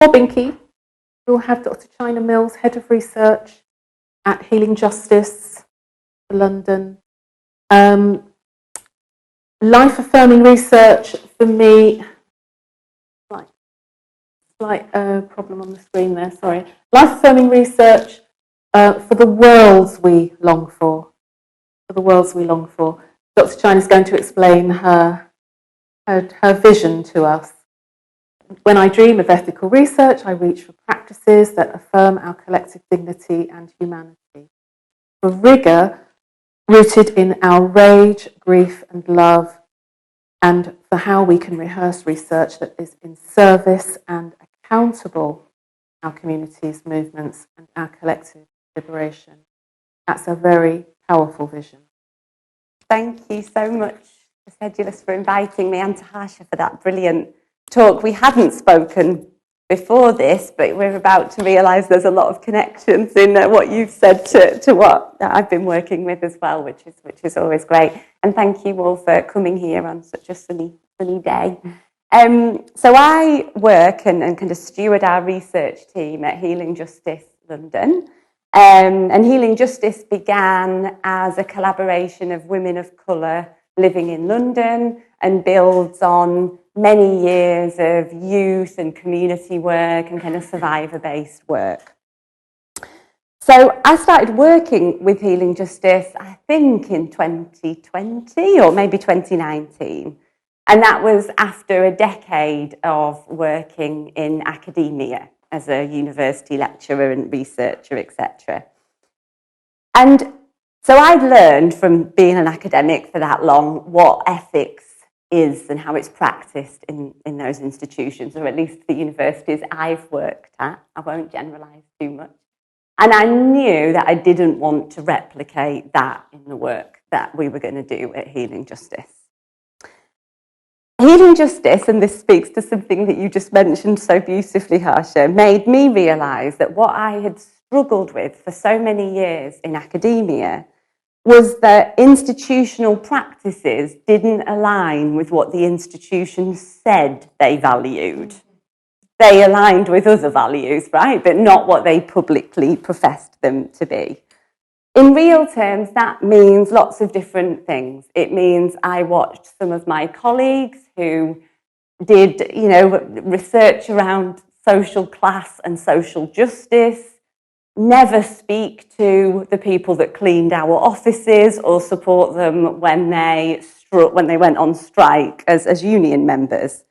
Binky. We'll have Dr. China Mills, Head of Research at Healing Justice London. Life-affirming research for me, slight problem on the screen there, sorry. Life-affirming research for the worlds we long for. For the worlds we long for. Dr. China is going to explain her vision to us. When I dream of ethical research, I reach for practices that affirm our collective dignity and humanity. For rigour rooted in our rage, grief and love, and for how we can rehearse research that is in service and accountable to our communities, movements and our collective liberation. That's a very powerful vision. Thank you so much, Sedulous, for inviting me, and to Harsha for that brilliant talk. We hadn't spoken before this, but we're about to realise there's a lot of connections in what you've said to what I've been working with as well, which is always great. And thank you all for coming here on such a sunny day. So I work and kind of steward our research team at Healing Justice London. And Healing Justice began as a collaboration of women of colour living in London and builds on many years of youth and community work and kind of survivor-based work. So I started working with Healing Justice, I think in 2020 or maybe 2019. And that was after a decade of working in academia as a university lecturer and researcher, etc. And so I'd learned from being an academic for that long what ethics is and how it's practiced in those institutions, or at least the universities I've worked at. I won't generalise too much. And I knew that I didn't want to replicate that in the work that we were going to do at Healing Justice. Healing Justice, and this speaks to something that you just mentioned so beautifully, Harsha, made me realise that what I had struggled with for so many years in academia was that institutional practices didn't align with what the institution said they valued. They aligned with other values, right, but not what they publicly professed them to be. In real terms, that means lots of different things. It means I watched some of my colleagues who did, research around social class and social justice, never speak to the people that cleaned our offices or support them when they went on strike as union members.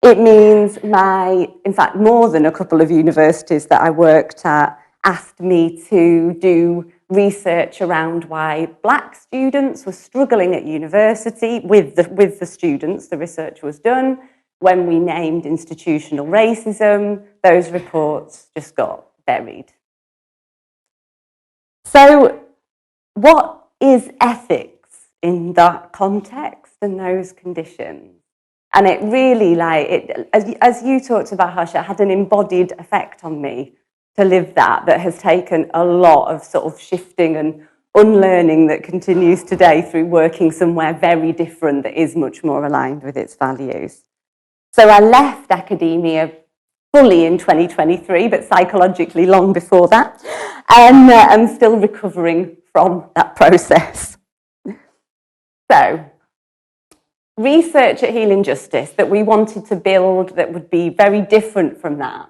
It means in fact, more than a couple of universities that I worked at asked me to do research around why Black students were struggling at university with the students. The research was done. When we named institutional racism, those reports just got buried. So what is ethics in that context and those conditions? And it really, as you talked about, Harsha, had an embodied effect on me to live that has taken a lot of sort of shifting and unlearning that continues today through working somewhere very different that is much more aligned with its values. So I left academia fully in 2023, but psychologically long before that, and I'm still recovering from that process. So, research at Healing Justice that we wanted to build that would be very different from that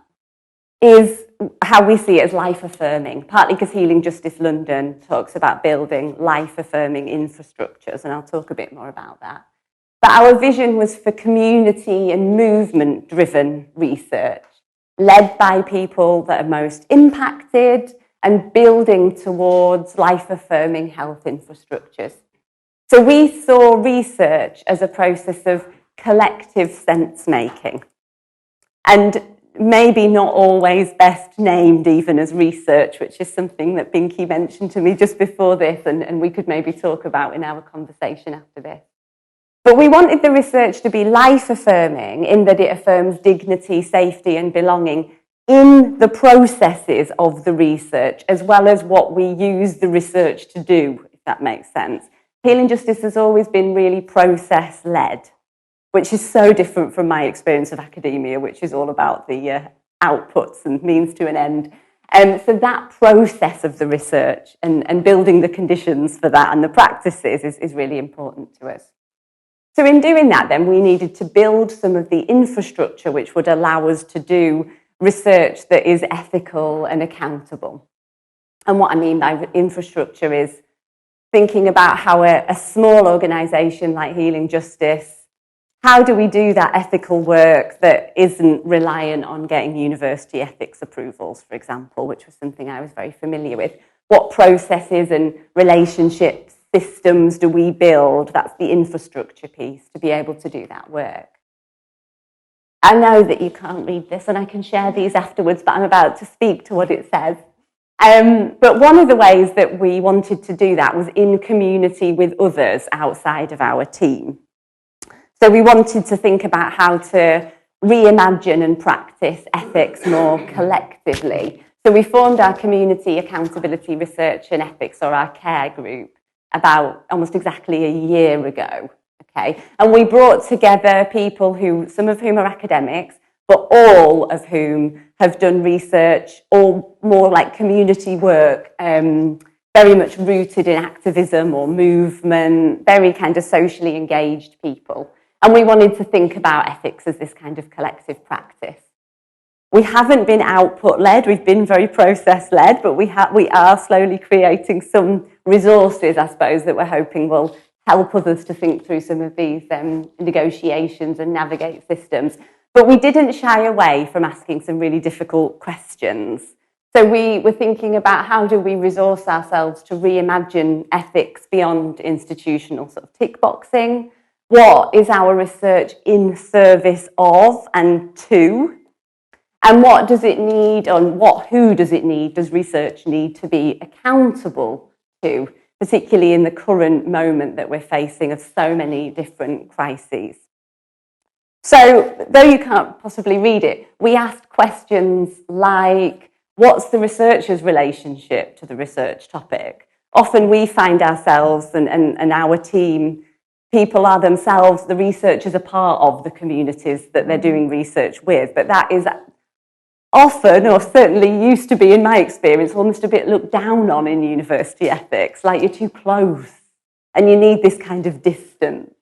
is how we see it as life-affirming, partly because Healing Justice London talks about building life-affirming infrastructures, and I'll talk a bit more about that. But our vision was for community and movement-driven research, led by people that are most impacted and building towards life-affirming health infrastructures. So we saw research as a process of collective sense-making, and maybe not always best named even as research, which is something that Binky mentioned to me just before this, and we could maybe talk about in our conversation after this. But we wanted the research to be life-affirming in that it affirms dignity, safety and belonging in the processes of the research, as well as what we use the research to do, if that makes sense. Healing Justice has always been really process-led, which is so different from my experience of academia, which is all about the outputs and means to an end. So that process of the research and building the conditions for that and the practices is really important to us. So in doing that, then, we needed to build some of the infrastructure which would allow us to do research that is ethical and accountable. And what I mean by infrastructure is thinking about how a small organisation like Healing Justice, how do we do that ethical work that isn't reliant on getting university ethics approvals, for example, which was something I was very familiar with. What processes and relationships, systems do we build? That's the infrastructure piece to be able to do that work. I know that you can't read this and I can share these afterwards, but I'm about to speak to what it says. But one of the ways that we wanted to do that was in community with others outside of our team. So we wanted to think about how to reimagine and practice ethics more collectively. So we formed our Community Accountability Research and Ethics, or our CARE group, about almost exactly a year ago. Okay? And we brought together people who, some of whom are academics, but all of whom have done research or more like community work, very much rooted in activism or movement, very kind of socially engaged people. And we wanted to think about ethics as this kind of collective practice. We haven't been output-led, we've been very process-led, but we are slowly creating some resources, I suppose, that we're hoping will help others to think through some of these negotiations and navigate systems. But we didn't shy away from asking some really difficult questions. So we were thinking about how do we resource ourselves to reimagine ethics beyond institutional sort of tick boxing. What is our research in service of and to? And what does it need, who does it need, does research need to be accountable to, particularly in the current moment that we're facing of so many different crises? So, though you can't possibly read it, we asked questions like, what's the researcher's relationship to the research topic? Often we find ourselves and our team, people are themselves, the researchers are part of the communities that they're doing research with, but that is often, or certainly used to be in my experience, almost a bit looked down on in university ethics, like you're too close and you need this kind of distance.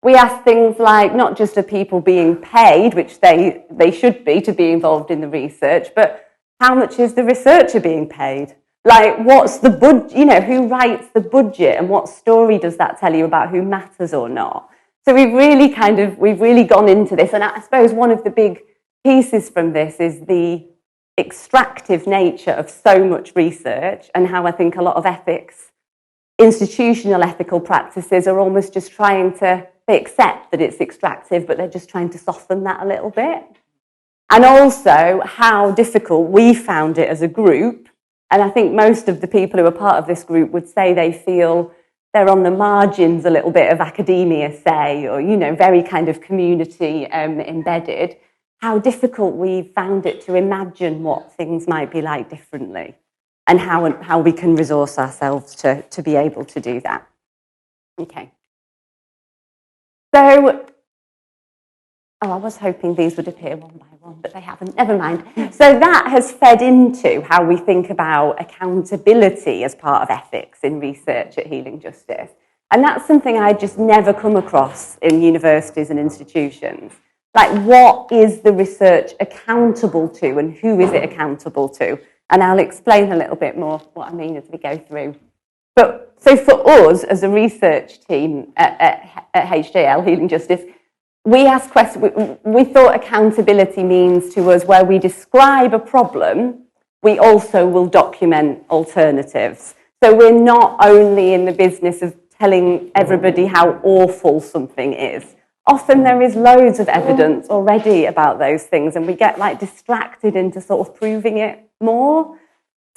We ask things like, not just are people being paid, which they should be to be involved in the research, but how much is the researcher being paid? Like, what's the budget, who writes the budget and what story does that tell you about who matters or not? So we've really gone into this, and I suppose one of the big pieces from this is the extractive nature of so much research and how I think a lot of ethics, institutional ethical practices are almost just trying to, they accept that it's extractive, but they're just trying to soften that a little bit. And also how difficult we found it as a group. And I think most of the people who are part of this group would say they feel they're on the margins a little bit of academia, say, or, very kind of community embedded. How difficult we found it to imagine what things might be like differently and how we can resource ourselves to be able to do that. Okay. So, I was hoping these would appear one by one, but they haven't. Never mind. So that has fed into how we think about accountability as part of ethics in research at Healing Justice. And that's something I just never come across in universities and institutions. Like, what is the research accountable to and who is it accountable to? And I'll explain a little bit more what I mean as we go through. But so for us as a research team at HJL, Healing Justice, we ask questions. We thought accountability means to us where we describe a problem, we also will document alternatives. So we're not only in the business of telling everybody how awful something is. Often there is loads of evidence already about those things and we get distracted into sort of proving it more.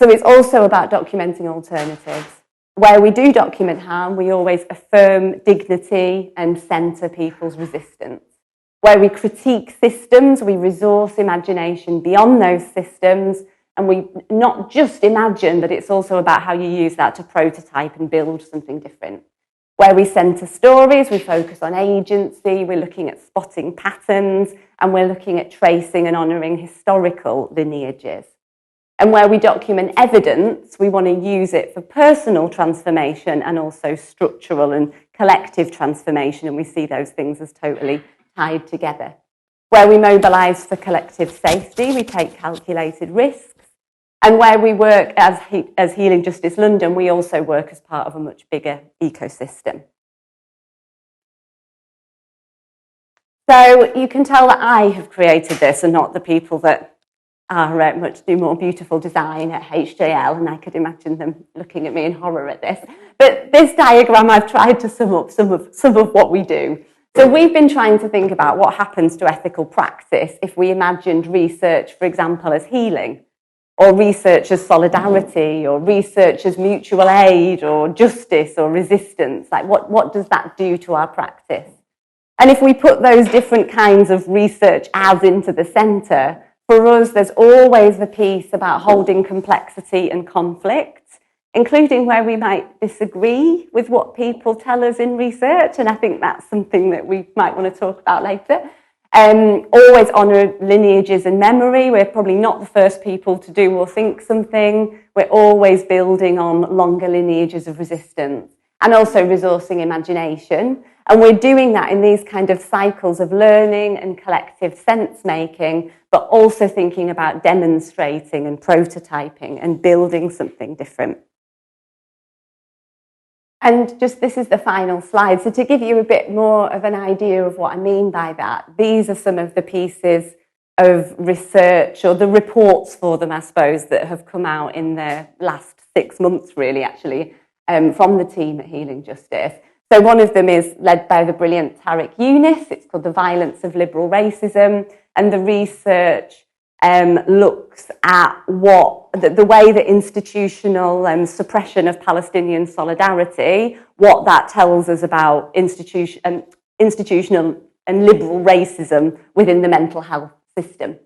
So it's also about documenting alternatives. Where we do document harm, we always affirm dignity and centre people's resistance. Where we critique systems, we resource imagination beyond those systems, and we not just imagine, but it's also about how you use that to prototype and build something different. where we centre stories, we focus on agency, we're looking at spotting patterns, and we're looking at tracing and honouring historical lineages. And where we document evidence, we want to use it for personal transformation and also structural and collective transformation, and we see those things as totally tied together. Where we mobilise for collective safety, we take calculated risks. And where we work as Healing Justice London, we also work as part of a much bigger ecosystem. So you can tell that I have created this and not the people that are much more beautiful design at HJL, and I could imagine them looking at me in horror at this. But this diagram, I've tried to sum up some of what we do. So we've been trying to think about what happens to ethical practice if we imagined research, for example, as healing, or research as solidarity, or research as mutual aid, or justice, or resistance. Like, what does that do to our practice? And if we put those different kinds of research as into the centre, for us, there's always the piece about holding complexity and conflict, including where we might disagree with what people tell us in research, and I think that's something that we might want to talk about later. Always honour lineages and memory. We're probably not the first people to do or think something. We're always building on longer lineages of resistance, and also resourcing imagination. And we're doing that in these kind of cycles of learning and collective sense-making, but also thinking about demonstrating and prototyping and building something different. And just this is the final slide. So to give you a bit more of an idea of what I mean by that, these are some of the pieces of research, or the reports for them, I suppose, that have come out in the last 6 months, really, actually, from the team at Healing Justice. So one of them is led by the brilliant Tarek Younis. It's called The Violence of Liberal Racism. And the research looks at the way that institutional suppression of Palestinian solidarity, what that tells us about institutional and liberal racism within the mental health system.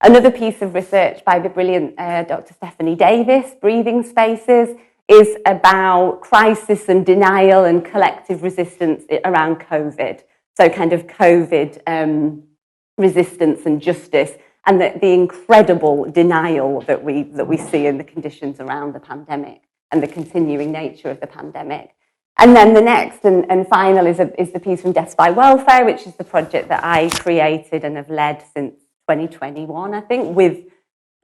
Another piece of research by the brilliant Dr. Stephanie Davis, Breathing Spaces, is about crisis and denial and collective resistance around COVID. So kind of COVID resistance and justice, and the incredible denial that we see in the conditions around the pandemic and the continuing nature of the pandemic. And then the next and final is the piece from Deaths by Welfare, which is the project that I created and have led since 2021, I think, with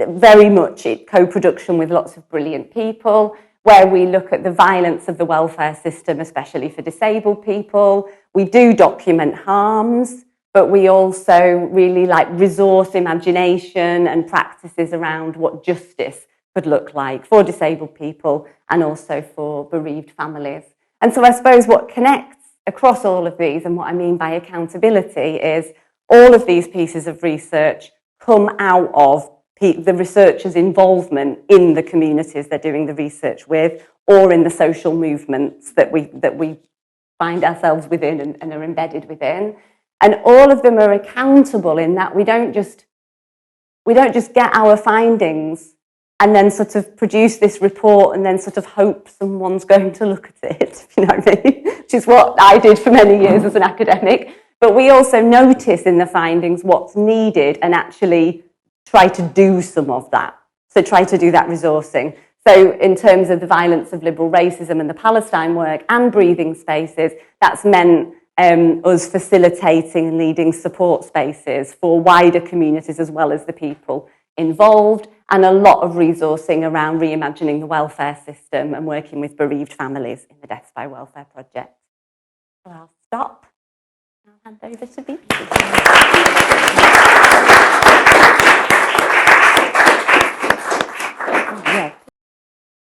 very much co-production with lots of brilliant people, where we look at the violence of the welfare system, especially for disabled people. We do document harms, but we also really resource imagination and practices around what justice could look like for disabled people and also for bereaved families. And so I suppose what connects across all of these, and what I mean by accountability, is all of these pieces of research come out of the researchers' involvement in the communities they're doing the research with, or in the social movements that we find ourselves within and are embedded within. And all of them are accountable in that we don't just get our findings and then sort of produce this report and then sort of hope someone's going to look at it, if you know what I mean, which is what I did for many years as an academic. But we also notice in the findings what's needed and actually try to do some of that. So try to do that resourcing. So in terms of the violence of liberal racism and the Palestine work and Breathing Spaces, that's meant us facilitating and leading support spaces for wider communities as well as the people involved, and a lot of resourcing around reimagining the welfare system and working with bereaved families in the Deaths by Welfare project. So I'll stop. I'll hand over to Vicky.